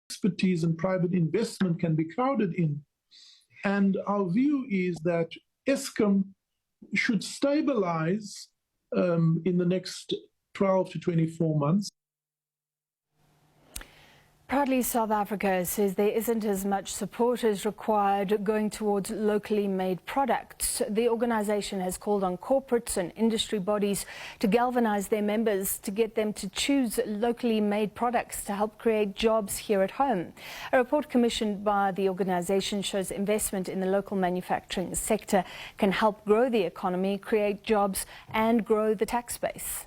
expertise and private investment can be crowded in. And our view is that Eskom should stabilize in the next 12 to 24 months. Proudly South Africa says there isn't as much support as required going towards locally made products. The organisation has called on corporates and industry bodies to galvanise their members to get them to choose locally made products to help create jobs here at home. A report commissioned by the organisation shows investment in the local manufacturing sector can help grow the economy, create jobs and grow the tax base.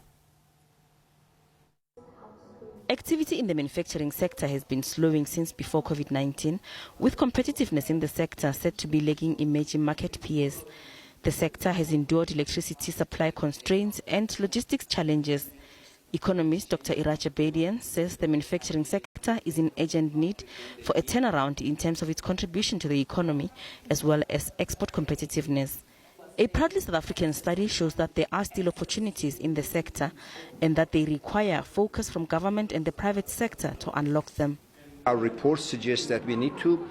Activity in the manufacturing sector has been slowing since before COVID-19, with competitiveness in the sector said to be lagging emerging market peers. The sector has endured electricity supply constraints and logistics challenges. Economist Dr. Iracha Bedian says the manufacturing sector is in urgent need for a turnaround in terms of its contribution to the economy as well as export competitiveness. A Proudly South African study shows that there are still opportunities in the sector and that they require focus from government and the private sector to unlock them. Our report suggests that we need to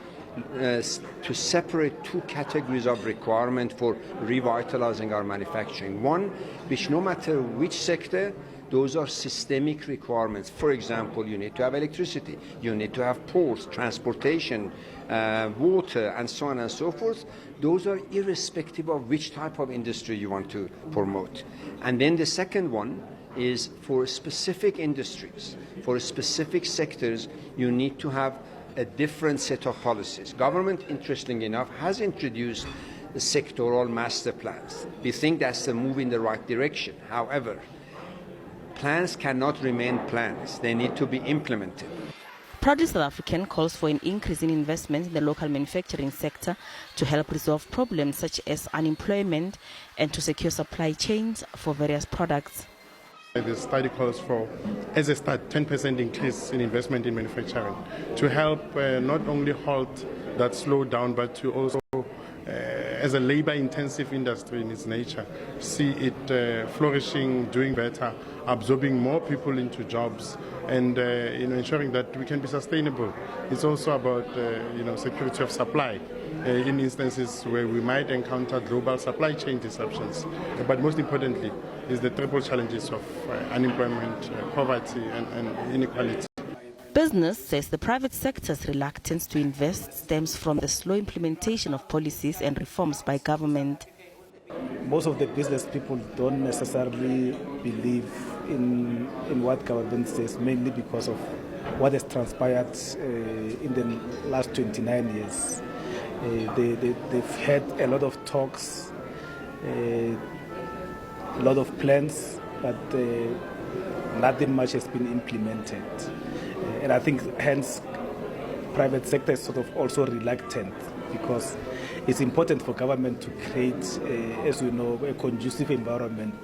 separate two categories of requirement for revitalizing our manufacturing. One, which no matter which sector, those are systemic requirements. For example, you need to have electricity, you need to have ports, transportation, water, and so on and so forth. Those are irrespective of which type of industry you want to promote. And then the second one is for specific industries, for specific sectors, you need to have a different set of policies. Government, interestingly enough, has introduced the sectoral master plans. We think that's a move in the right direction. However, plans cannot remain plans. They need to be implemented. Proudly South African calls for an increase in investment in the local manufacturing sector to help resolve problems such as unemployment and to secure supply chains for various products. The study calls for, as a start, 10% increase in investment in manufacturing to help not only halt that slowdown, but to also, as a labor-intensive industry in its nature, see it flourishing, doing better, absorbing more people into jobs, and ensuring that we can be sustainable. It's also about security of supply in instances where we might encounter global supply chain disruptions. But most importantly is the triple challenges of unemployment, poverty, and inequality. Business says the private sector's reluctance to invest stems from the slow implementation of policies and reforms by government. Most of the business people don't necessarily believe in what government says, mainly because of what has transpired in the last 29 years. They've had a lot of talks, a lot of plans, but nothing much has been implemented. And I think hence private sector is sort of also reluctant, because it's important for government to create, as we know, a conducive environment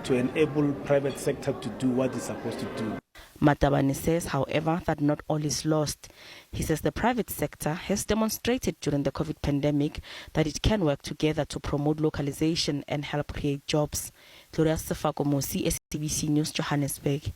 to enable private sector to do what it's supposed to do. Matabane says, however, that not all is lost. He says the private sector has demonstrated during the COVID pandemic that it can work together to promote localization and help create jobs. Gloria Sefako Mosi, SABC News, Johannesburg.